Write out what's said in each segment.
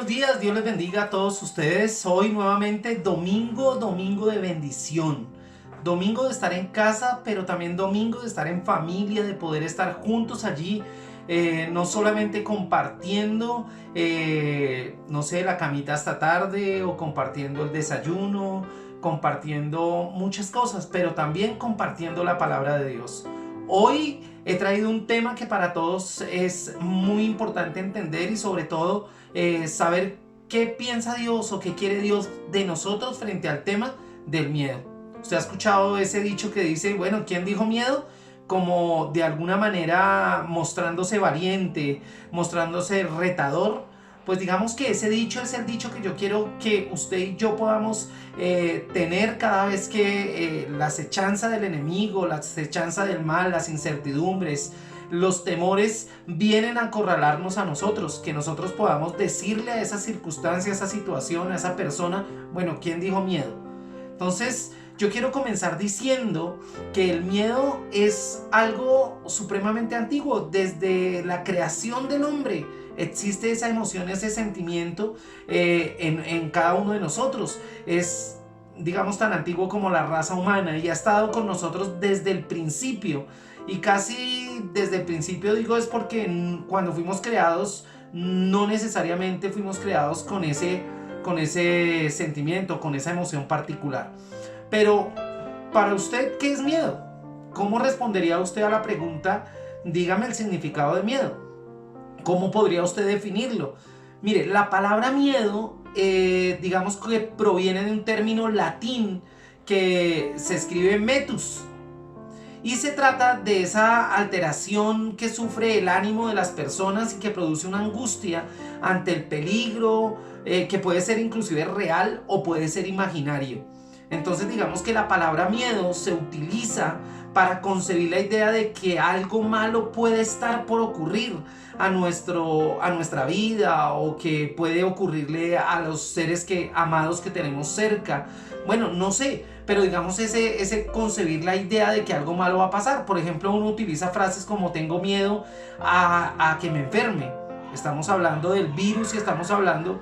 buenos días, Dios les bendiga a todos ustedes. Hoy nuevamente domingo de bendición. Domingo de estar en casa, pero también domingo de estar en familia, de poder estar juntos allí, no solamente compartiendo, no sé, la camita hasta tarde o compartiendo el desayuno, compartiendo muchas cosas, pero también compartiendo la palabra de Dios. Hoy he traído un tema que para todos es muy importante entender y sobre todo saber qué piensa Dios o qué quiere Dios de nosotros frente al tema del miedo. ¿Usted ha escuchado ese dicho que dice, bueno, ¿quién dijo miedo? Como de alguna manera mostrándose valiente, mostrándose retador. Pues digamos que ese dicho es el dicho que yo quiero que usted y yo podamos tener cada vez que la acechanza del enemigo, la acechanza del mal, las incertidumbres, los temores vienen a acorralarnos a nosotros, que nosotros podamos decirle a esa circunstancia, a esa situación, a esa persona, bueno, ¿quién dijo miedo? Entonces, yo quiero comenzar diciendo que el miedo es algo supremamente antiguo. Desde la creación del hombre existe esa emoción, ese sentimiento en cada uno de nosotros. Es, digamos, tan antiguo como la raza humana y ha estado con nosotros desde el principio. Y casi desde el principio digo es porque cuando fuimos creados, no necesariamente fuimos creados con ese sentimiento, con esa emoción particular. Pero, para usted, ¿qué es miedo? ¿Cómo respondería usted a la pregunta, dígame el significado de miedo? ¿Cómo podría usted definirlo? Mire, la palabra miedo, digamos que proviene de un término latín que se escribe metus. Y se trata de esa alteración que sufre el ánimo de las personas y que produce una angustia ante el peligro, que puede ser inclusive real o puede ser imaginario. Entonces digamos que la palabra miedo se utiliza para concebir la idea de que algo malo puede estar por ocurrir a nuestra vida o que puede ocurrirle a los seres amados que tenemos cerca. Bueno, no sé, pero digamos ese concebir la idea de que algo malo va a pasar. Por ejemplo, uno utiliza frases como tengo miedo a que me enferme. Estamos hablando del virus y estamos hablando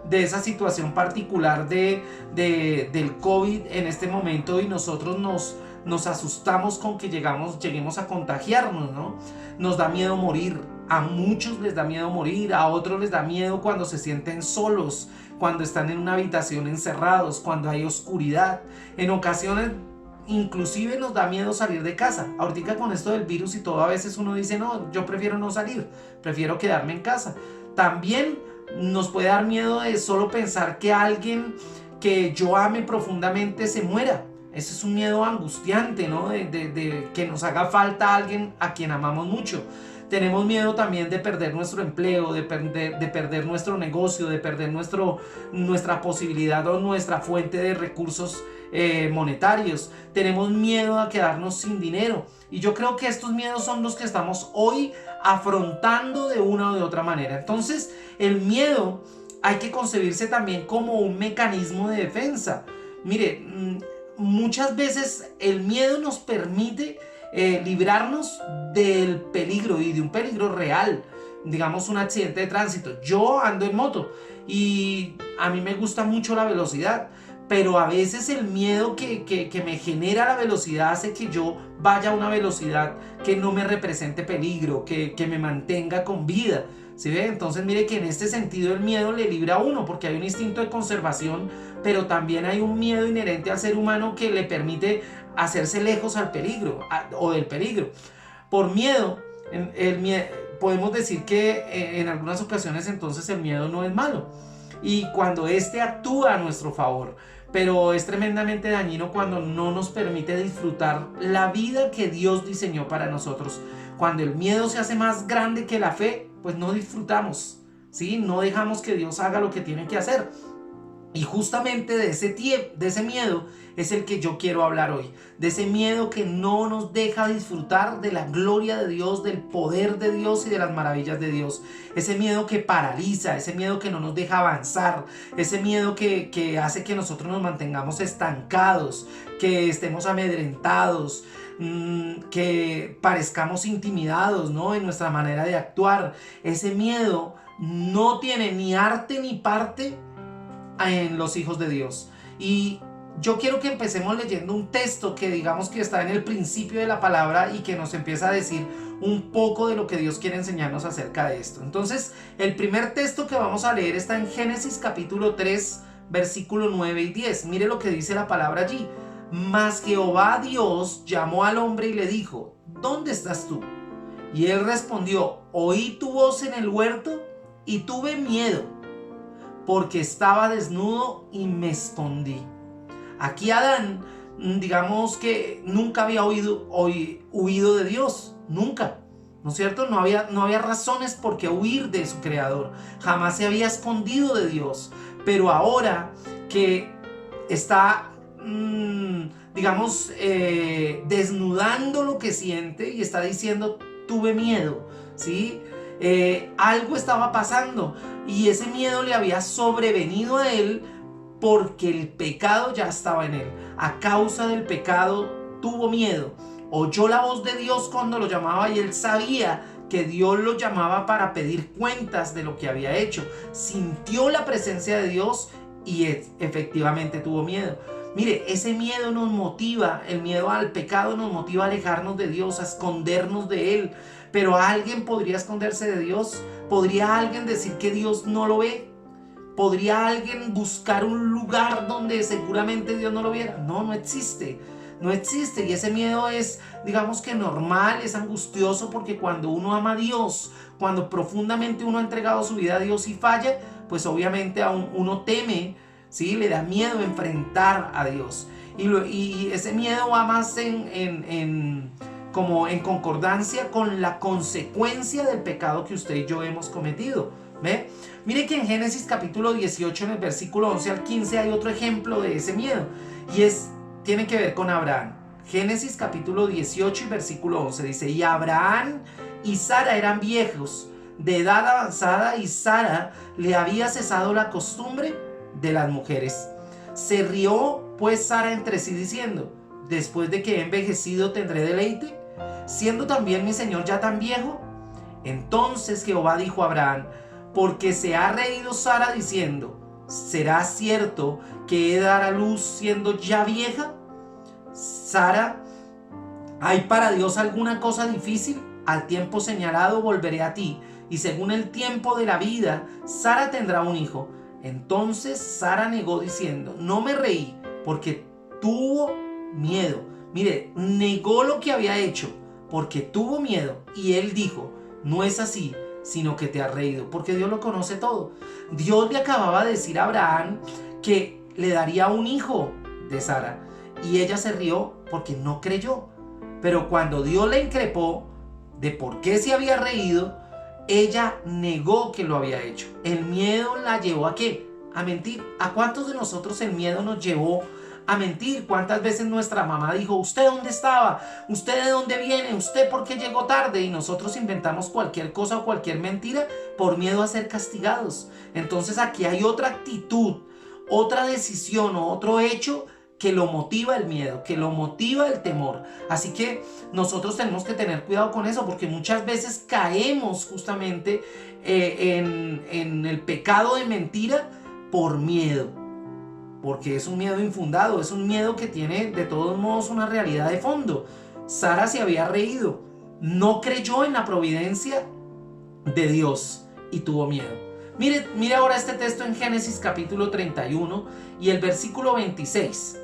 de esa situación particular del COVID en este momento y nosotros nos asustamos con que lleguemos a contagiarnos, ¿no? Nos da miedo morir, a muchos les da miedo morir, a otros les da miedo cuando se sienten solos, cuando están en una habitación encerrados, cuando hay oscuridad. En ocasiones inclusive nos da miedo salir de casa. Ahorita con esto del virus y todo, a veces uno dice, no, yo prefiero no salir, prefiero quedarme en casa. También nos puede dar miedo de solo pensar que alguien que yo ame profundamente se muera. Ese es un miedo angustiante, ¿no? De que nos haga falta alguien a quien amamos mucho. Tenemos miedo también de perder nuestro empleo, de perder nuestro negocio, de perder nuestra posibilidad o nuestra fuente de recursos monetarios. Tenemos miedo a quedarnos sin dinero. Y yo creo que estos miedos son los que estamos hoy afrontando de una o de otra manera. Entonces, el miedo hay que concebirse también como un mecanismo de defensa. Mire, muchas veces el miedo nos permite librarnos del peligro y de un peligro real, digamos un accidente de tránsito. Yo ando en moto y a mí me gusta mucho la velocidad, pero a veces el miedo que me genera la velocidad hace que yo vaya a una velocidad que no me represente peligro, que me mantenga con vida. ¿Sí ve? Entonces mire que en este sentido el miedo le libra a uno porque hay un instinto de conservación, pero también hay un miedo inherente al ser humano que le permite hacerse lejos al peligro o del peligro. Por miedo, podemos decir que en algunas ocasiones entonces el miedo no es malo y cuando éste actúa a nuestro favor, pero es tremendamente dañino cuando no nos permite disfrutar la vida que Dios diseñó para nosotros. Cuando el miedo se hace más grande que la fe, pues no disfrutamos, ¿sí? No dejamos que Dios haga lo que tiene que hacer. Y justamente de ese miedo es el que yo quiero hablar hoy. De ese miedo que no nos deja disfrutar de la gloria de Dios, del poder de Dios y de las maravillas de Dios. Ese miedo que paraliza, ese miedo que no nos deja avanzar, ese miedo que hace que nosotros nos mantengamos estancados, que estemos amedrentados, que parezcamos intimidados, ¿no? En nuestra manera de actuar. Ese miedo no tiene ni arte ni parte en los hijos de Dios. Y yo quiero que empecemos leyendo un texto que digamos que está en el principio de la palabra y que nos empieza a decir un poco de lo que Dios quiere enseñarnos acerca de esto. Entonces, el primer texto que vamos a leer está en Génesis capítulo 3, versículo 9 y 10. Mire lo que dice la palabra allí. Mas Jehová Dios llamó al hombre y le dijo: ¿dónde estás tú? Y él respondió: oí tu voz en el huerto y tuve miedo, porque estaba desnudo y me escondí. Aquí Adán, digamos que nunca había huido de Dios, nunca, ¿no es cierto? No había razones por qué huir de su creador, jamás se había escondido de Dios, pero ahora que está, digamos, desnudando lo que siente y está diciendo: tuve miedo, ¿sí? Algo estaba pasando y ese miedo le había sobrevenido a él porque el pecado ya estaba en él. A causa del pecado tuvo miedo. Oyó la voz de Dios cuando lo llamaba y él sabía que Dios lo llamaba para pedir cuentas de lo que había hecho. Sintió la presencia de Dios y efectivamente tuvo miedo. Mire, ese miedo nos motiva, el miedo al pecado nos motiva a alejarnos de Dios, a escondernos de Él. Pero ¿alguien podría esconderse de Dios? ¿Podría alguien decir que Dios no lo ve? ¿Podría alguien buscar un lugar donde seguramente Dios no lo viera? No, no existe. No existe. Y ese miedo es, digamos que normal, es angustioso, porque cuando uno ama a Dios, cuando profundamente uno ha entregado su vida a Dios y falla, pues obviamente uno teme, ¿sí? Le da miedo enfrentar a Dios. Y ese miedo va más como en concordancia con la consecuencia del pecado que usted y yo hemos cometido. ¿Ve? Mire que en Génesis capítulo 18, en el versículo 11 al 15, hay otro ejemplo de ese miedo. Y tiene que ver con Abraham. Génesis capítulo 18 y versículo 11 dice: y Abraham y Sara eran viejos, de edad avanzada, y Sara le había cesado la costumbre de las mujeres. Se rió pues Sara entre sí diciendo: después de que he envejecido tendré deleite, siendo también mi señor ya tan viejo. Entonces Jehová dijo a Abraham: porque se ha reído Sara diciendo: ¿será cierto que he de dar a luz siendo ya vieja? Sara, ¿hay para Dios alguna cosa difícil? Al tiempo señalado volveré a ti, y según el tiempo de la vida, Sara tendrá un hijo. Entonces Sara negó diciendo: no me reí, porque tuvo miedo. Mire, negó lo que había hecho porque tuvo miedo. Y él dijo: no es así, sino que te has reído, porque Dios lo conoce todo. Dios le acababa de decir a Abraham que le daría un hijo de Sara, y ella se rió porque no creyó. Pero cuando Dios le increpó de por qué se había reído, ella negó que lo había hecho. El miedo la llevó ¿a qué? A mentir. ¿A cuántos de nosotros el miedo nos llevó a mentir? ¿Cuántas veces nuestra mamá dijo: ¿usted dónde estaba? ¿Usted de dónde viene? ¿Usted por qué llegó tarde? Y nosotros inventamos cualquier cosa o cualquier mentira por miedo a ser castigados. Entonces aquí hay otra actitud, otra decisión o otro hecho que lo motiva el miedo, que lo motiva el temor. Así que nosotros tenemos que tener cuidado con eso, porque muchas veces caemos justamente en el pecado de mentira por miedo. Porque es un miedo infundado, es un miedo que tiene de todos modos una realidad de fondo. Sara se había reído, no creyó en la providencia de Dios y tuvo miedo. Mire ahora este texto en Génesis capítulo 31 y el versículo 26.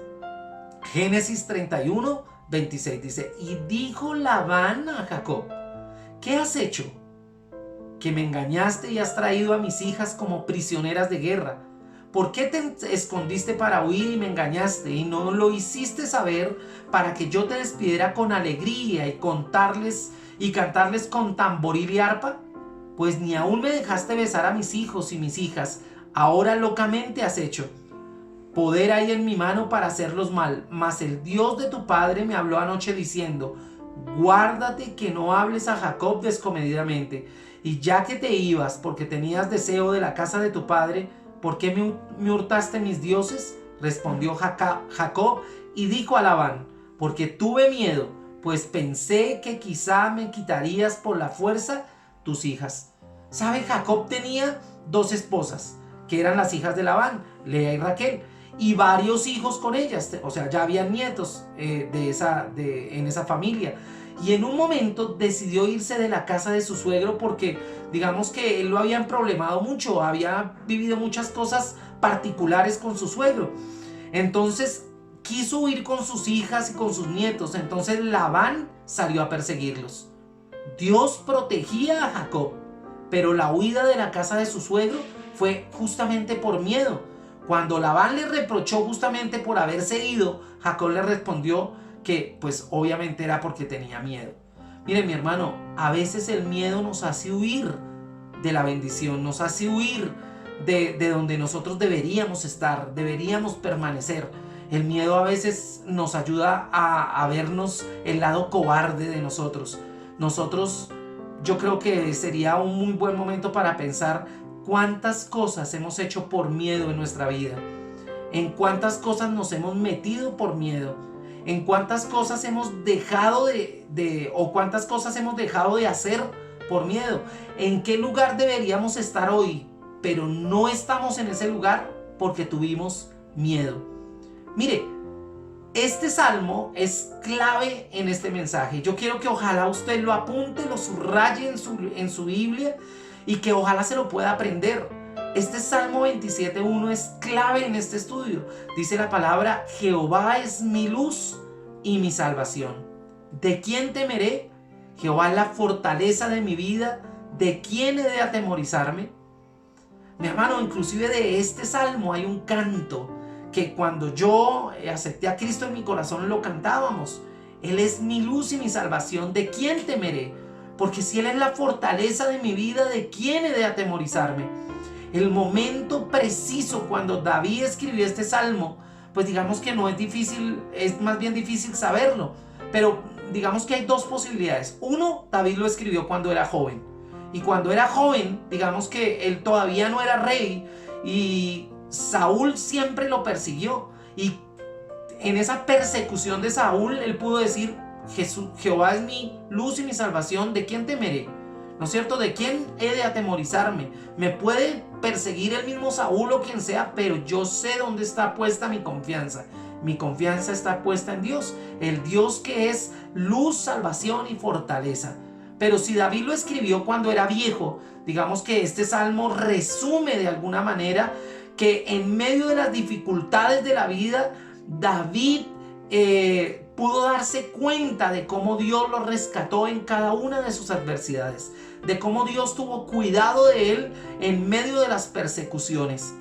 Génesis 31, 26 dice: y dijo Labán a Jacob: ¿qué has hecho? Que me engañaste y has traído a mis hijas como prisioneras de guerra. ¿Por qué te escondiste para huir y me engañaste, y no lo hiciste saber para que yo te despidiera con alegría y cantarles con tamboril y arpa? Pues ni aún me dejaste besar a mis hijos y mis hijas. Ahora locamente has hecho. Poder hay en mi mano para hacerlos mal, mas el Dios de tu padre me habló anoche diciendo: guárdate que no hables a Jacob descomedidamente. Y ya que te ibas porque tenías deseo de la casa de tu padre, ¿por qué me hurtaste mis dioses? Respondió Jacob y dijo a Labán: porque tuve miedo, pues pensé que quizá me quitarías por la fuerza tus hijas. ¿Sabe? Jacob tenía dos esposas, que eran las hijas de Labán, Lea y Raquel, y varios hijos con ellas, o sea, ya habían nietos en esa familia. Y en un momento decidió irse de la casa de su suegro porque digamos que él lo habían problemado mucho, había vivido muchas cosas particulares con su suegro. Entonces quiso huir con sus hijas y con sus nietos. Entonces Labán salió a perseguirlos. Dios protegía a Jacob, pero la huida de la casa de su suegro fue justamente por miedo. Cuando Labán le reprochó justamente por haberse ido, Jacob le respondió que pues obviamente era porque tenía miedo. Mire, mi hermano, a veces el miedo nos hace huir de la bendición, nos hace huir de donde nosotros deberíamos estar, deberíamos permanecer. El miedo a veces nos ayuda a vernos el lado cobarde de nosotros. Yo creo que sería un muy buen momento para pensar cuántas cosas hemos hecho por miedo en nuestra vida, en cuántas cosas nos hemos metido por miedo, en cuántas cosas hemos dejado o cuántas cosas hemos dejado de hacer por miedo, en qué lugar deberíamos estar hoy, pero no estamos en ese lugar porque tuvimos miedo. Mire, este salmo es clave en este mensaje. Yo quiero que ojalá usted lo apunte, lo subraye en su Biblia y que ojalá se lo pueda aprender. Este Salmo 27.1 es clave en este estudio. Dice la palabra: Jehová es mi luz y mi salvación. ¿De quién temeré? Jehová es la fortaleza de mi vida. ¿De quién he de atemorizarme? Mi hermano, inclusive de este salmo hay un canto que cuando yo acepté a Cristo en mi corazón lo cantábamos. Él es mi luz y mi salvación. ¿De quién temeré? Porque si Él es la fortaleza de mi vida, ¿de quién he de atemorizarme? El momento preciso cuando David escribió este salmo, pues digamos que no es difícil, es más bien difícil saberlo. Pero digamos que hay dos posibilidades. Uno, David lo escribió cuando era joven. Y cuando era joven, digamos que él todavía no era rey y Saúl siempre lo persiguió. Y en esa persecución de Saúl, él pudo decir: Jehová es mi luz y mi salvación, ¿de quién temeré? ¿No es cierto? ¿De quién he de atemorizarme? Me puede perseguir el mismo Saúl o quien sea, pero yo sé dónde está puesta mi confianza. Mi confianza está puesta en Dios, el Dios que es luz, salvación y fortaleza. Pero si David lo escribió cuando era viejo, digamos que este salmo resume de alguna manera que en medio de las dificultades de la vida, David pudo darse cuenta de cómo Dios lo rescató en cada una de sus adversidades, de cómo Dios tuvo cuidado de él en medio de las persecuciones.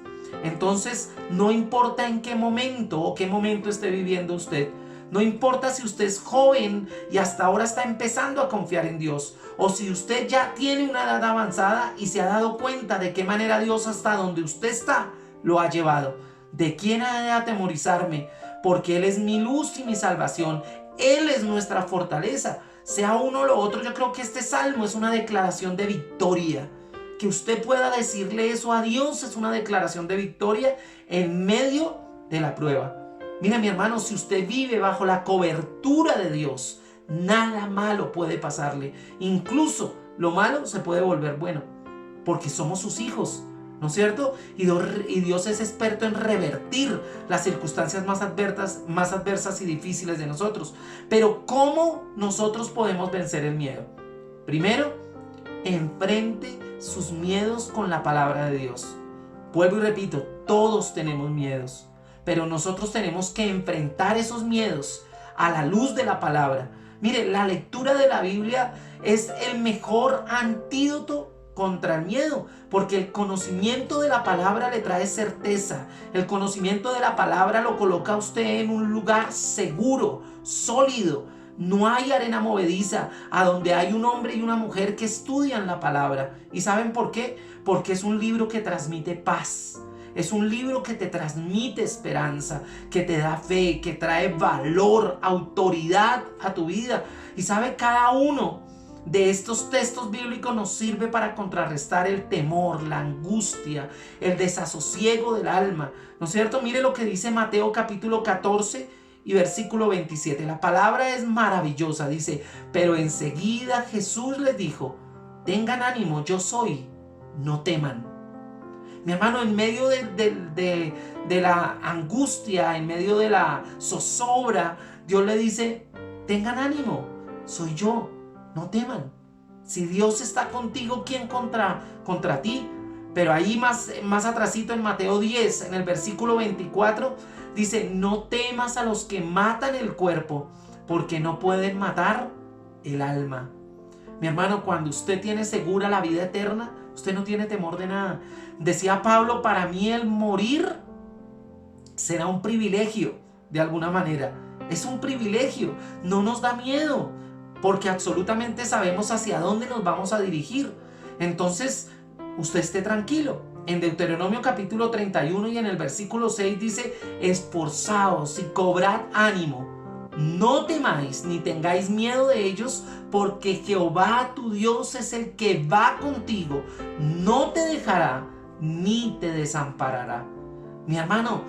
Entonces, no importa en qué momento o qué momento esté viviendo usted, no importa si usted es joven y hasta ahora está empezando a confiar en Dios, o si usted ya tiene una edad avanzada y se ha dado cuenta de qué manera Dios hasta donde usted está lo ha llevado. ¿De quién ha de atemorizarme? Porque Él es mi luz y mi salvación. Él es nuestra fortaleza. Sea uno o lo otro, yo creo que este salmo es una declaración de victoria. Que usted pueda decirle eso a Dios es una declaración de victoria en medio de la prueba. Mira, mi hermano, si usted vive bajo la cobertura de Dios, nada malo puede pasarle. Incluso lo malo se puede volver bueno, porque somos sus hijos, ¿no es cierto? Y Dios es experto en revertir las circunstancias más adversas y difíciles de nosotros. Pero ¿cómo nosotros podemos vencer el miedo? Primero, enfrente sus miedos con la palabra de Dios. Vuelvo y repito, todos tenemos miedos, pero nosotros tenemos que enfrentar esos miedos a la luz de la palabra. Mire, la lectura de la Biblia es el mejor antídoto contra el miedo, porque el conocimiento de la palabra le trae certeza. El conocimiento de la palabra lo coloca a usted en un lugar seguro, sólido. No hay arena movediza, a donde hay un hombre y una mujer que estudian la palabra. ¿Y saben por qué? Porque es un libro que transmite paz. Es un libro que te transmite esperanza, que te da fe, que trae valor, autoridad a tu vida. Y sabe, cada uno de estos textos bíblicos nos sirve para contrarrestar el temor, la angustia, el desasosiego del alma, ¿no es cierto? Mire lo que dice Mateo capítulo 14 y versículo 27. La palabra es maravillosa, dice: pero enseguida Jesús les dijo: tengan ánimo, yo soy, no teman. Mi hermano, en medio de la angustia, en medio de la zozobra, Dios le dice, tengan ánimo, soy yo, no teman. Si Dios está contigo, ¿quién contra ti? Pero ahí más atrasito en Mateo 10, en el versículo 24, dice, no temas a los que matan el cuerpo, porque no pueden matar el alma. Mi hermano, cuando usted tiene segura la vida eterna, usted no tiene temor de nada. Decía Pablo, para mí el morir será un privilegio, de alguna manera. Es un privilegio, no nos da miedo, porque absolutamente sabemos hacia dónde nos vamos a dirigir. Entonces, usted esté tranquilo. En Deuteronomio capítulo 31 y en el versículo 6 dice, esforzaos y cobrad ánimo. No temáis ni tengáis miedo de ellos, porque Jehová tu Dios es el que va contigo, no te dejará ni te desamparará. Mi hermano,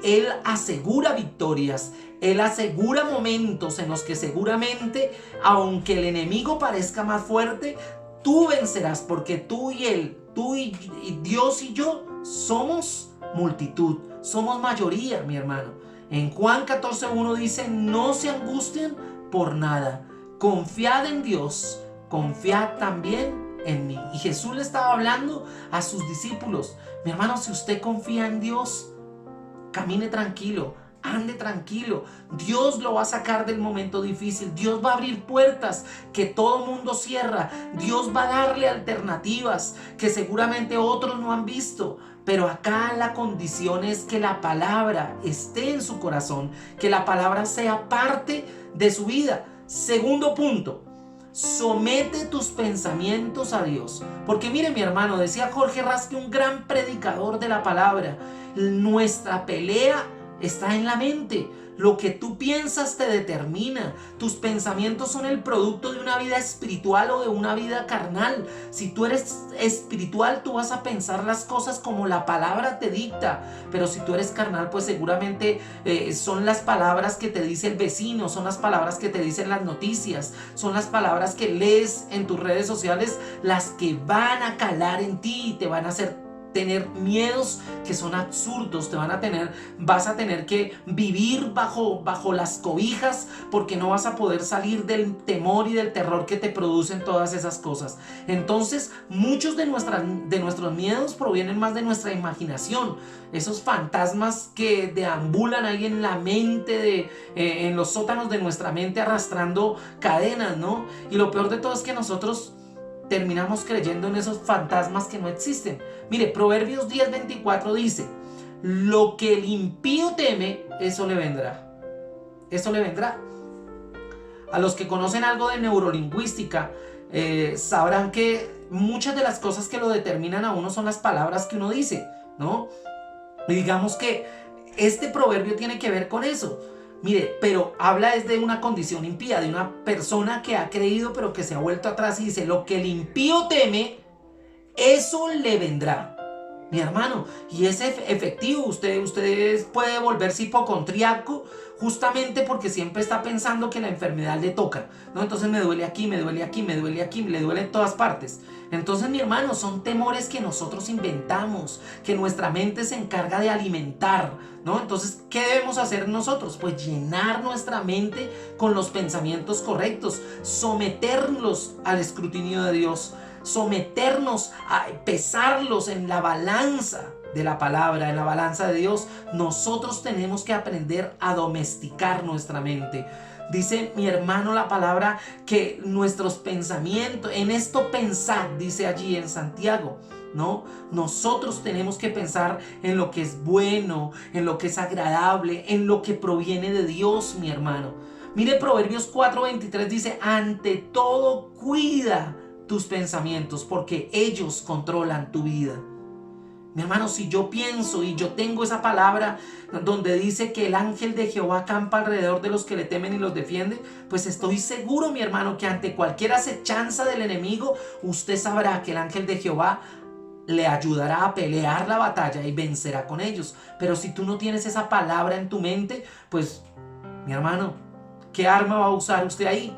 Él asegura victorias, Él asegura momentos en los que seguramente, aunque el enemigo parezca más fuerte, tú vencerás, porque tú y Él, tú y Dios y yo somos multitud, somos mayoría, mi hermano. En Juan 14:1 dice, no se angustien por nada, confiad en Dios, confiad también en mí. Y Jesús le estaba hablando a sus discípulos, mi hermano, si usted confía en Dios, camine tranquilo, ande tranquilo. Dios lo va a sacar del momento difícil. Dios va a abrir puertas que todo mundo cierra. Dios va a darle alternativas que seguramente otros no han visto. Pero acá la condición es que la palabra esté en su corazón, que la palabra sea parte de su vida. Segundo punto, somete tus pensamientos a Dios. Porque mire, mi hermano, decía Jorge Rasque, un gran predicador de la palabra, nuestra pelea está en la mente. Lo que tú piensas te determina. Tus pensamientos son el producto de una vida espiritual o de una vida carnal. Si tú eres espiritual, tú vas a pensar las cosas como la palabra te dicta. Pero si tú eres carnal, pues seguramente son las palabras que te dice el vecino, son las palabras que te dicen las noticias, son las palabras que lees en tus redes sociales las que van a calar en ti y te van a hacer tener miedos que son absurdos. Vas a tener que vivir bajo las cobijas, porque no vas a poder salir del temor y del terror que te producen todas esas cosas. Entonces, muchos de nuestros miedos provienen más de nuestra imaginación, esos fantasmas que deambulan ahí en la mente, en los sótanos de nuestra mente, arrastrando cadenas, ¿no? Y lo peor de todo es que nosotros terminamos creyendo en esos fantasmas que no existen. Mire, Proverbios 10:24 dice, lo que el impío teme, eso le vendrá. Eso le vendrá. A los que conocen algo de neurolingüística, sabrán que muchas de las cosas que lo determinan a uno son las palabras que uno dice, ¿no? Y digamos que este proverbio tiene que ver con eso. Mire, pero habla desde una condición impía, de una persona que ha creído pero que se ha vuelto atrás y dice, lo que el impío teme, eso le vendrá. Mi hermano, y es efectivo. Usted puede volverse hipocondriaco justamente porque siempre está pensando que la enfermedad le toca, ¿no? Entonces me duele aquí, me duele aquí, me duele aquí, me duele en todas partes. Entonces, mi hermano, son temores que nosotros inventamos, que nuestra mente se encarga de alimentar, ¿no? Entonces, ¿qué debemos hacer nosotros? Pues llenar nuestra mente con los pensamientos correctos, someterlos al escrutinio de Dios, someternos a pesarlos en la balanza de la palabra, en la balanza de Dios. Nosotros tenemos que aprender a domesticar nuestra mente. Dice mi hermano la palabra que nuestros pensamientos, en esto pensad, dice allí en Santiago, ¿no? Nosotros tenemos que pensar en lo que es bueno, en lo que es agradable, en lo que proviene de Dios, mi hermano. Mire, Proverbios 4:23 dice, ante todo cuida tus pensamientos, porque ellos controlan tu vida. Mi hermano, si yo pienso y yo tengo esa palabra donde dice que el ángel de Jehová acampa alrededor de los que le temen y los defiende, pues estoy seguro, mi hermano, que ante cualquier acechanza del enemigo, usted sabrá que el ángel de Jehová le ayudará a pelear la batalla y vencerá con ellos. Pero si tú no tienes esa palabra en tu mente, pues, mi hermano, ¿qué arma va a usar usted ahí?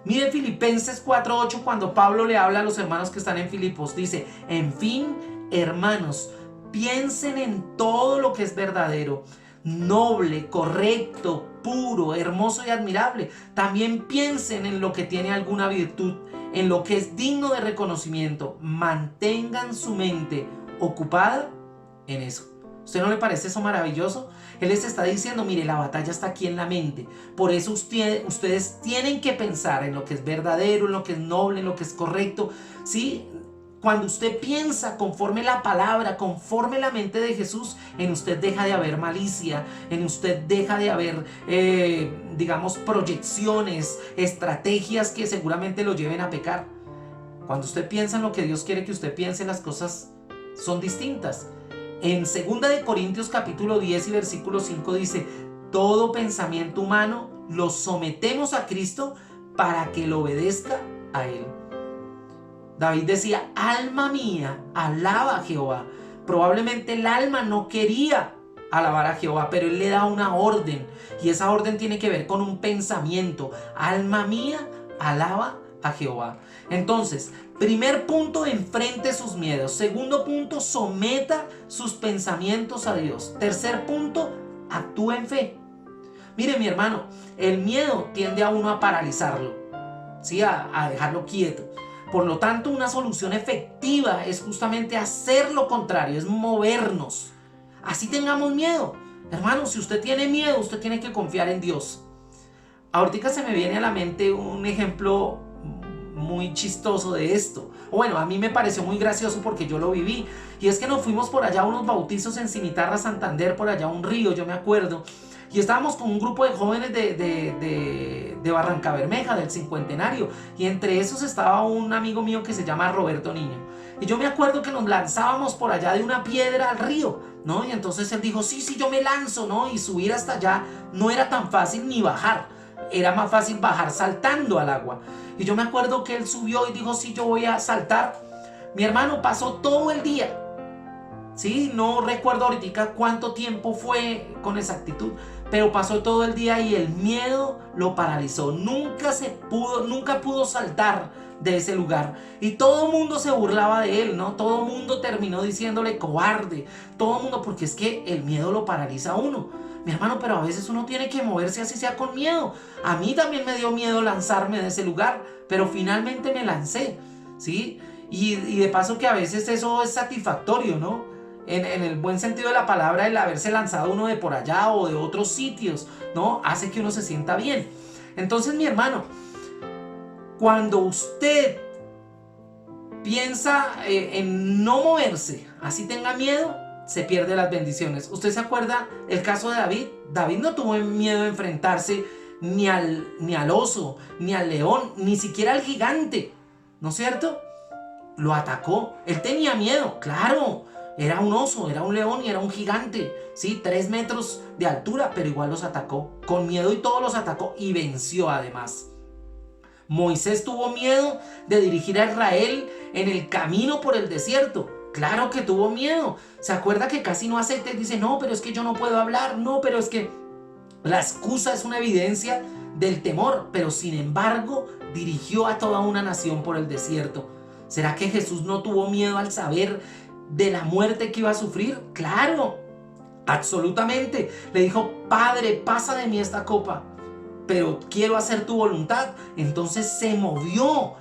Mire Filipenses 4:8 cuando Pablo le habla a los hermanos que están en Filipos. Dice, en fin, hermanos, piensen en todo lo que es verdadero, noble, correcto, puro, hermoso y admirable. También piensen en lo que tiene alguna virtud, en lo que es digno de reconocimiento. Mantengan su mente ocupada en eso. ¿Usted no le parece eso maravilloso? Él les está diciendo, mire, la batalla está aquí en la mente. Por eso ustedes tienen que pensar en lo que es verdadero, en lo que es noble, en lo que es correcto. ¿Sí? Cuando usted piensa conforme la palabra, conforme la mente de Jesús, en usted deja de haber malicia, en usted deja de haber, digamos, proyecciones, estrategias que seguramente lo lleven a pecar. Cuando usted piensa en lo que Dios quiere que usted piense, las cosas son distintas. En 2 de Corintios capítulo 10 y versículo 5 dice, todo pensamiento humano lo sometemos a Cristo para que lo obedezca a Él. David decía, alma mía, alaba a Jehová. Probablemente el alma no quería alabar a Jehová, pero Él le da una orden, y esa orden tiene que ver con un pensamiento. Alma mía, alaba a Jehová. Entonces, primer punto, enfrente sus miedos. Segundo punto, someta sus pensamientos a Dios. Tercer punto, actúe en fe. Mire, mi hermano, el miedo tiende a uno a paralizarlo, ¿sí? a dejarlo quieto. Por lo tanto, una solución efectiva es justamente hacer lo contrario, es movernos. Así tengamos miedo. Hermano, si usted tiene miedo, usted tiene que confiar en Dios. Ahorita se me viene a la mente un ejemplo muy chistoso de esto. Bueno, a mí me pareció muy gracioso porque yo lo viví. Y es que nos fuimos por allá a unos bautizos en Cimitarra, Santander, por allá a un río, yo me acuerdo. Y estábamos con un grupo de jóvenes de Barrancabermeja, del cincuentenario. Y entre esos estaba un amigo mío que se llama Roberto Niño. Y yo me acuerdo que nos lanzábamos por allá de una piedra al río, ¿no? Y entonces él dijo, sí, yo me lanzo, ¿no? Y subir hasta allá no era tan fácil ni bajar. Era más fácil bajar saltando al agua. Y yo me acuerdo que él subió y dijo, sí, yo voy a saltar. Mi hermano pasó todo el día. Sí, no recuerdo ahorita cuánto tiempo fue con exactitud, pero pasó todo el día y el miedo lo paralizó. Nunca pudo saltar de ese lugar. Y todo el mundo se burlaba de él, ¿no? Todo el mundo terminó diciéndole cobarde. Todo el mundo, porque es que el miedo lo paraliza a uno. Mi hermano, pero a veces uno tiene que moverse así sea con miedo. A mí también me dio miedo lanzarme de ese lugar, pero finalmente me lancé, ¿sí? Y de paso que a veces eso es satisfactorio, ¿no? En el buen sentido de la palabra, el haberse lanzado uno de por allá o de otros sitios, ¿no? Hace que uno se sienta bien. Entonces, mi hermano, cuando usted piensa en no moverse, así tenga miedo, se pierde las bendiciones. ¿Usted se acuerda el caso de David? David no tuvo miedo de enfrentarse ni al oso, ni al león, ni siquiera al gigante, ¿no es cierto? Lo atacó. Él tenía miedo, claro. Era un oso, era un león y era un gigante, ¿sí? 3 metros de altura, pero igual los atacó. Con miedo y todo los atacó y venció además. Moisés tuvo miedo de dirigir a Israel en el camino por el desierto. Claro que tuvo miedo. ¿Se acuerda que casi no acepta y dice, no, pero es que yo no puedo hablar? No, pero es que la excusa es una evidencia del temor. Pero sin embargo, dirigió a toda una nación por el desierto. ¿Será que Jesús no tuvo miedo al saber de la muerte que iba a sufrir? Claro, absolutamente. Le dijo, Padre, pasa de mí esta copa, pero quiero hacer tu voluntad. Entonces se movió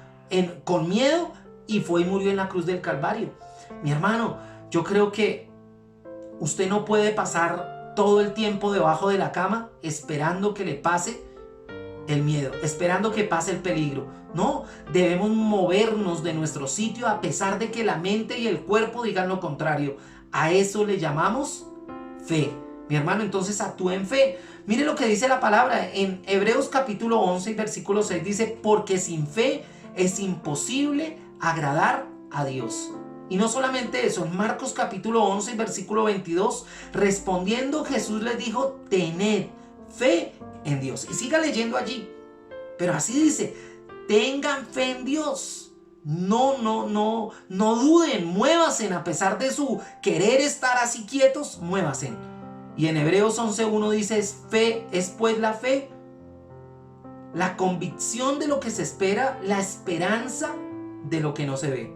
con miedo y fue y murió en la cruz del Calvario. Mi hermano, yo creo que usted no puede pasar todo el tiempo debajo de la cama esperando que le pase el miedo, esperando que pase el peligro. No, debemos movernos de nuestro sitio a pesar de que la mente y el cuerpo digan lo contrario. A eso le llamamos fe. Mi hermano, entonces actúe en fe. Mire lo que dice la palabra en Hebreos capítulo 11 y versículo 6. Dice, porque sin fe es imposible agradar a Dios. Y no solamente eso, en Marcos capítulo 11 y versículo 22, respondiendo Jesús les dijo, tened fe en Dios. Y siga leyendo allí. Pero así dice, tengan fe en Dios. No duden, muévanse a pesar de su querer estar así quietos, muévanse. Y en Hebreos 11:1 dice, fe es pues la fe La convicción de lo que se espera, la esperanza de lo que no se ve.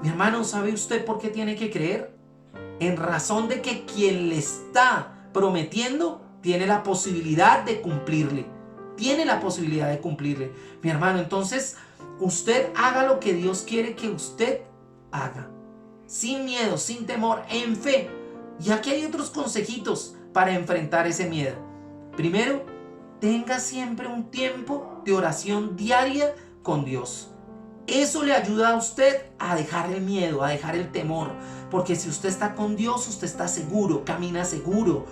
Mi hermano, ¿sabe usted por qué tiene que creer? En razón de que quien le está prometiendo tiene la posibilidad de cumplirle. Tiene la posibilidad de cumplirle. Mi hermano, entonces usted haga lo que Dios quiere que usted haga. Sin miedo, sin temor, en fe. Y aquí hay otros consejitos para enfrentar ese miedo. Primero, tenga siempre un tiempo de oración diaria con Dios. Eso le ayuda a usted a dejar el miedo, a dejar el temor. Porque si usted está con Dios, usted está seguro, camina seguro.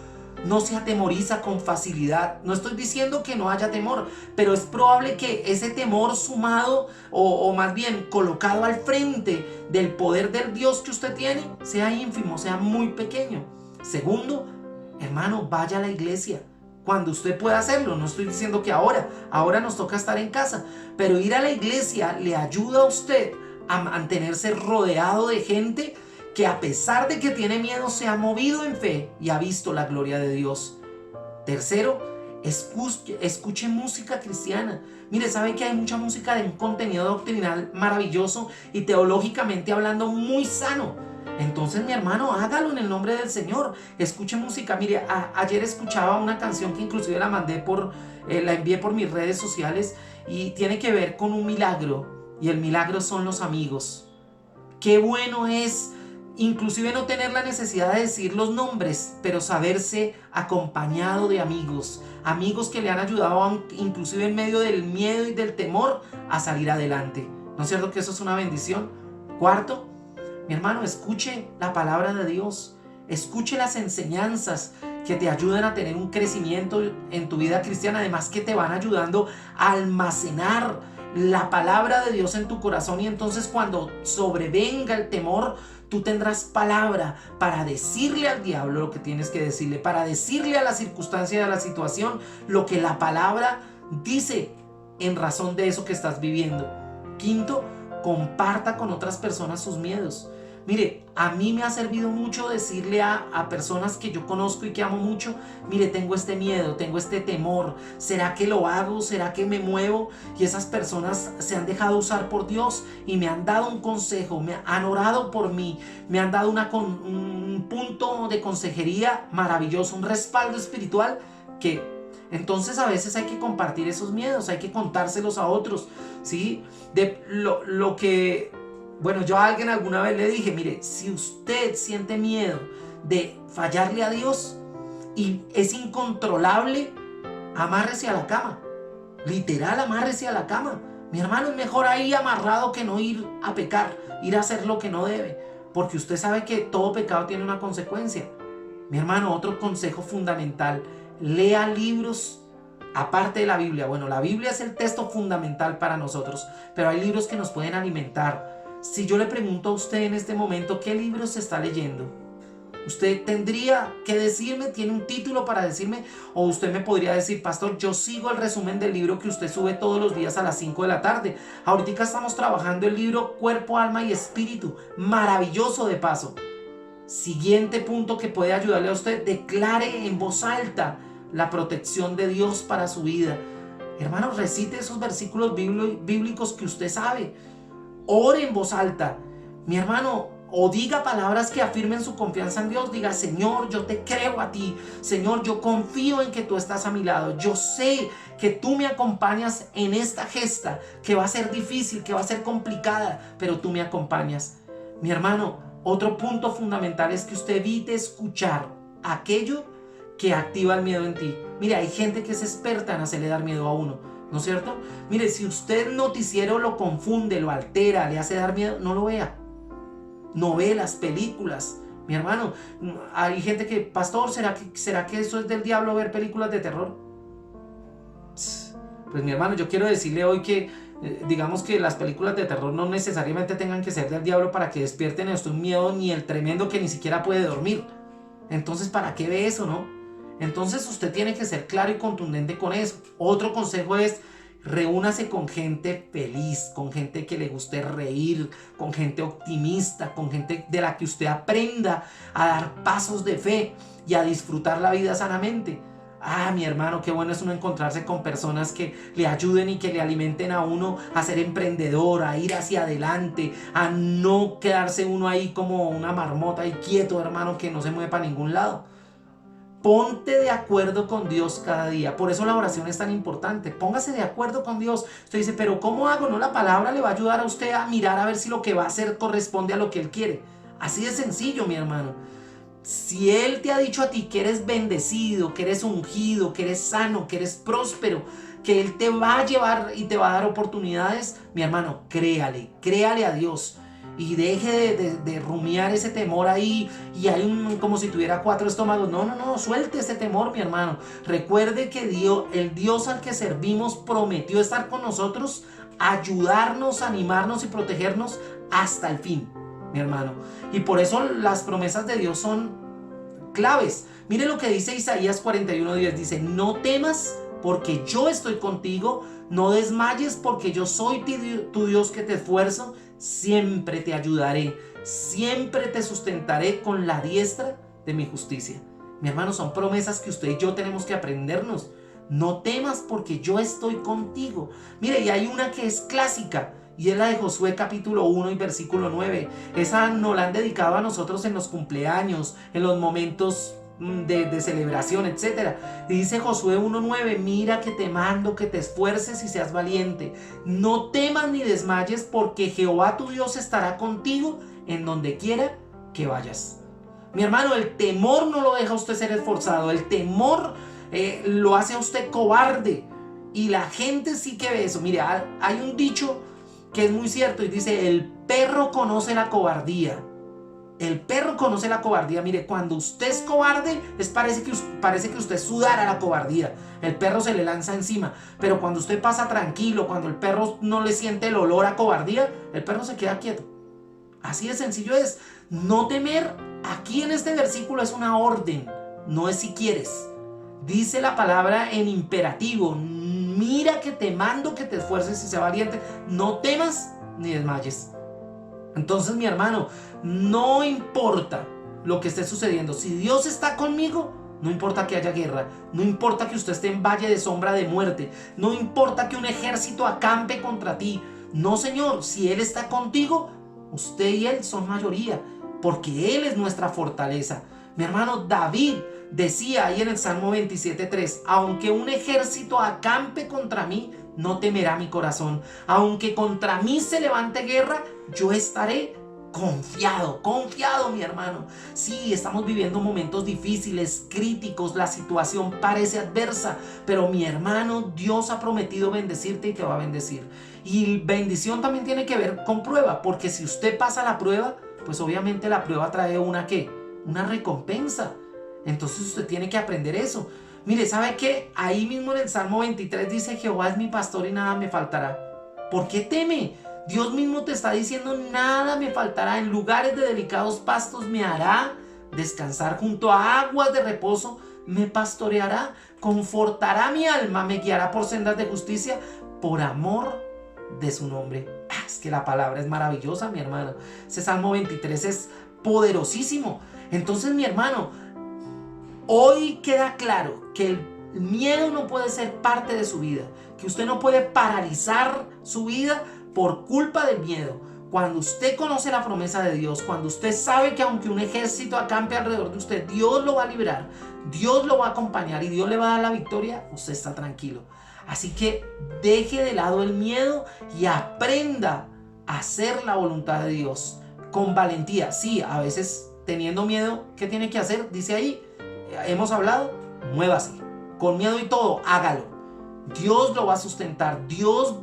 No se atemoriza con facilidad. No estoy diciendo que no haya temor, pero es probable que ese temor sumado o más bien colocado al frente del poder del Dios que usted tiene sea ínfimo, sea muy pequeño. Segundo, hermano, vaya a la iglesia cuando usted pueda hacerlo. No estoy diciendo que ahora nos toca estar en casa, pero ir a la iglesia le ayuda a usted a mantenerse rodeado de gente que a pesar de que tiene miedo se ha movido en fe y ha visto la gloria de Dios. Tercero, escuche música cristiana. Mire, sabe que hay mucha música de un contenido doctrinal maravilloso y teológicamente hablando muy sano. Entonces, mi hermano, hágalo en el nombre del Señor. Escuche música. Mire, ayer escuchaba una canción que inclusive la envié por mis redes sociales y tiene que ver con un milagro. Y el milagro son los amigos. Qué bueno es inclusive no tener la necesidad de decir los nombres, pero saberse acompañado de amigos. Amigos que le han ayudado, inclusive en medio del miedo y del temor, a salir adelante. ¿No es cierto que eso es una bendición? Cuarto, mi hermano, escuche la palabra de Dios. Escuche las enseñanzas que te ayudan a tener un crecimiento en tu vida cristiana. Además que te van ayudando a almacenar la palabra de Dios en tu corazón. Y entonces cuando sobrevenga el temor, tú tendrás palabra para decirle al diablo lo que tienes que decirle, para decirle a la circunstancia y a la situación lo que la palabra dice en razón de eso que estás viviendo. Quinto, comparta con otras personas sus miedos. Mire, a mí me ha servido mucho decirle a personas que yo conozco y que amo mucho: mire, tengo este miedo, tengo este temor, ¿será que lo hago? ¿Será que me muevo? Y esas personas se han dejado usar por Dios y me han dado un consejo, me han orado por mí, me han dado un punto de consejería maravilloso, un respaldo espiritual que... Entonces a veces hay que compartir esos miedos, hay que contárselos a otros, ¿sí? De lo que... Bueno, yo a alguien alguna vez le dije: mire, si usted siente miedo de fallarle a Dios y es incontrolable, amárrese a la cama. Literal, amárrese a la cama. Mi hermano, es mejor ahí amarrado que no ir a pecar, ir a hacer lo que no debe, porque usted sabe que todo pecado tiene una consecuencia. Mi hermano, otro consejo fundamental: lea libros aparte de la Biblia. Bueno, la Biblia es el texto fundamental para nosotros, pero hay libros que nos pueden alimentar. Si yo le pregunto a usted en este momento qué libros se está leyendo, usted tendría que decirme, tiene un título para decirme, o usted me podría decir: pastor, yo sigo el resumen del libro que usted sube todos los días a las 5 de la tarde. Ahorita estamos trabajando el libro Cuerpo, Alma y Espíritu. Maravilloso de paso. Siguiente punto que puede ayudarle a usted: declare en voz alta la protección de Dios para su vida. Hermano, recite esos versículos bíblicos que usted sabe. Ore en voz alta, mi hermano, o diga palabras que afirmen su confianza en Dios. Diga: Señor, yo te creo a ti. Señor, yo confío en que tú estás a mi lado. Yo sé que tú me acompañas en esta gesta que va a ser difícil, que va a ser complicada, pero tú me acompañas. Mi hermano, otro punto fundamental es que usted evite escuchar aquello que activa el miedo en ti. Mire, hay gente que es experta en hacerle dar miedo a uno, ¿no es cierto? Mire, si usted el noticiero lo confunde, lo altera, le hace dar miedo, no lo vea. Novelas, películas. Mi hermano, hay gente que: pastor, ¿será que eso es del diablo, ver películas de terror? Pues mi hermano, yo quiero decirle hoy que digamos que las películas de terror no necesariamente tengan que ser del diablo para que despierten en usted un miedo, ni el tremendo que ni siquiera puede dormir. Entonces, ¿para qué ve eso, no? Entonces usted tiene que ser claro y contundente con eso. Otro consejo es: reúnase con gente feliz, con gente que le guste reír, con gente optimista, con gente de la que usted aprenda a dar pasos de fe y a disfrutar la vida sanamente. Mi hermano, qué bueno es uno encontrarse con personas que le ayuden y que le alimenten a uno a ser emprendedor, a ir hacia adelante, a no quedarse uno ahí como una marmota y quieto, hermano, que no se mueve para ningún lado. Ponte de acuerdo con Dios cada día. Por eso la oración es tan importante. Póngase de acuerdo con Dios. Usted dice, pero ¿cómo hago? No, la palabra le va a ayudar a usted a mirar a ver si lo que va a hacer corresponde a lo que Él quiere. Así de sencillo, mi hermano. Si Él te ha dicho a ti que eres bendecido, que eres ungido, que eres sano, que eres próspero, que Él te va a llevar y te va a dar oportunidades, mi hermano, créale a Dios. Y deje de rumiar ese temor ahí y hay como si tuviera 4 estómagos. No, suelte ese temor, mi hermano. Recuerde que Dios, el Dios al que servimos, prometió estar con nosotros, ayudarnos, animarnos y protegernos hasta el fin, mi hermano. Y por eso las promesas de Dios son claves. Mire lo que dice Isaías 41:10. Dice, no temas porque yo estoy contigo, no desmayes porque yo soy tu Dios que te esfuerzo, siempre te ayudaré, siempre te sustentaré con la diestra de mi justicia. Mi hermano, son promesas que usted y yo tenemos que aprendernos. No temas porque yo estoy contigo. Mire, y hay una que es clásica, y es la de Josué capítulo 1 y versículo 9. Esa nos la han dedicado a nosotros en los cumpleaños, en los momentos de celebración, etc. Y dice Josué 1:9, mira que te mando que te esfuerces y seas valiente. No temas ni desmayes porque Jehová tu Dios estará contigo en donde quiera que vayas. Mi hermano, el temor no lo deja a usted ser esforzado. El temor lo hace a usted cobarde. Y la gente sí que ve eso. Mire, hay un dicho que es muy cierto y dice, el perro conoce la cobardía. El perro conoce la cobardía. Mire, cuando usted es cobarde, parece que usted sudara la cobardía. El perro se le lanza encima. Pero cuando usted pasa tranquilo, cuando el perro no le siente el olor a cobardía, el perro se queda quieto. Así de sencillo es. No temer, aquí en este versículo es una orden, no es si quieres. Dice la palabra en imperativo. Mira que te mando que te esfuerces y seas valiente. No temas ni desmayes. Entonces, mi hermano, no importa lo que esté sucediendo. Si Dios está conmigo, no importa que haya guerra, no importa que usted esté en valle de sombra de muerte, no importa que un ejército acampe contra ti. No, Señor, si Él está contigo, usted y Él son mayoría, porque Él es nuestra fortaleza. Mi hermano, David decía ahí en el Salmo 27:3, aunque un ejército acampe contra mí, no temerá mi corazón. Aunque contra mí se levante guerra, yo estaré confiado, mi hermano. Sí, estamos viviendo momentos difíciles, críticos, la situación parece adversa, pero mi hermano, Dios ha prometido bendecirte y te va a bendecir. Y bendición también tiene que ver con prueba, porque si usted pasa la prueba, pues obviamente la prueba trae una recompensa. Entonces usted tiene que aprender eso. Mire, ¿sabe qué? Ahí mismo en el Salmo 23 dice, Jehová es mi pastor y nada me faltará. ¿Por qué teme? Dios mismo te está diciendo, nada me faltará. En lugares de delicados pastos me hará descansar, junto a aguas de reposo me pastoreará, confortará mi alma, me guiará por sendas de justicia, por amor de su nombre. Es que la palabra es maravillosa, mi hermano. Ese Salmo 23 es poderosísimo. Entonces, mi hermano, hoy queda claro que el miedo no puede ser parte de su vida, que usted no puede paralizar su vida por culpa del miedo. Cuando usted conoce la promesa de Dios, cuando usted sabe que aunque un ejército acampe alrededor de usted, Dios lo va a librar, Dios lo va a acompañar y Dios le va a dar la victoria, usted está tranquilo. Así que deje de lado el miedo y aprenda a hacer la voluntad de Dios con valentía. Sí, a veces teniendo miedo, ¿qué tiene que hacer? Dice ahí, hemos hablado, muévase, con miedo y todo, hágalo. Dios lo va a sustentar, Dios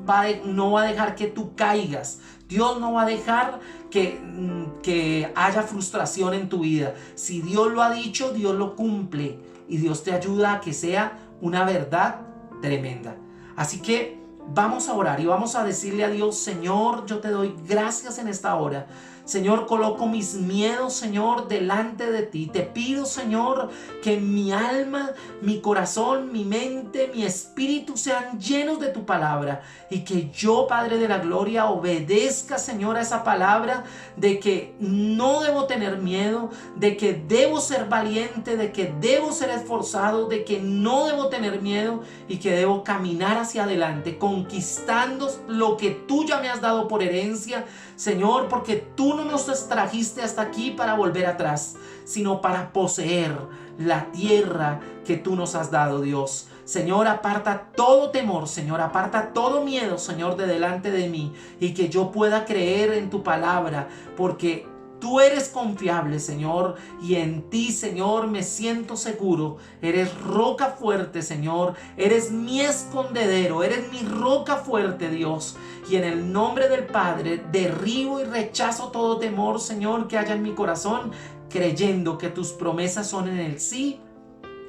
no va a dejar que tú caigas, Dios no va a dejar que haya frustración en tu vida. Si Dios lo ha dicho, Dios lo cumple y Dios te ayuda a que sea una verdad tremenda. Así que vamos a orar y vamos a decirle a Dios, Señor, yo te doy gracias en esta hora. Señor, coloco mis miedos, Señor, delante de ti. Te pido, Señor, que mi alma, mi corazón, mi mente, mi espíritu sean llenos de tu palabra. Y que yo, Padre de la gloria, obedezca, Señor, a esa palabra de que no debo tener miedo, de que debo ser valiente, de que debo ser esforzado, de que no debo tener miedo y que debo caminar hacia adelante, conquistando lo que tú ya me has dado por herencia, Señor, porque tú no nos trajiste hasta aquí para volver atrás, sino para poseer la tierra que tú nos has dado, Dios. Señor, aparta todo temor, Señor, aparta todo miedo, Señor, de delante de mí, y que yo pueda creer en tu palabra, porque tú eres confiable, Señor, y en ti, Señor, me siento seguro. Eres roca fuerte, Señor. Eres mi escondedero, eres mi roca fuerte, Dios. Y en el nombre del Padre, derribo y rechazo todo temor, Señor, que haya en mi corazón, creyendo que tus promesas son en el sí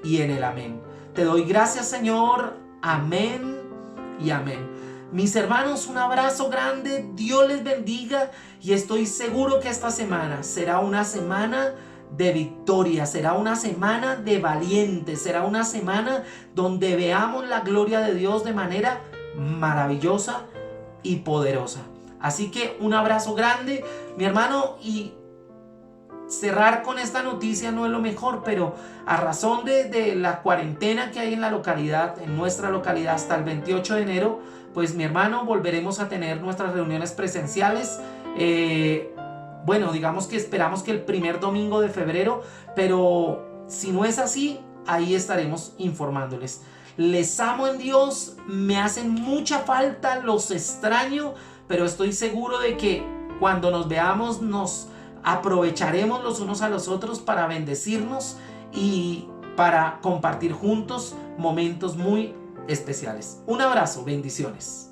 y en el amén. Te doy gracias, Señor. Amén y amén. Mis hermanos, un abrazo grande, Dios les bendiga y estoy seguro que esta semana será una semana de victoria, será una semana de valientes, será una semana donde veamos la gloria de Dios de manera maravillosa y poderosa. Así que un abrazo grande, mi hermano, y cerrar con esta noticia no es lo mejor, pero a razón de la cuarentena que hay en la localidad, en nuestra localidad hasta el 28 de enero, pues mi hermano, volveremos a tener nuestras reuniones presenciales. Bueno, digamos que esperamos que el primer domingo de febrero, pero si no es así, ahí estaremos informándoles. Les amo en Dios, me hacen mucha falta, los extraño, pero estoy seguro de que cuando nos veamos nos aprovecharemos los unos a los otros para bendecirnos y para compartir juntos momentos muy especiales. Un abrazo, bendiciones.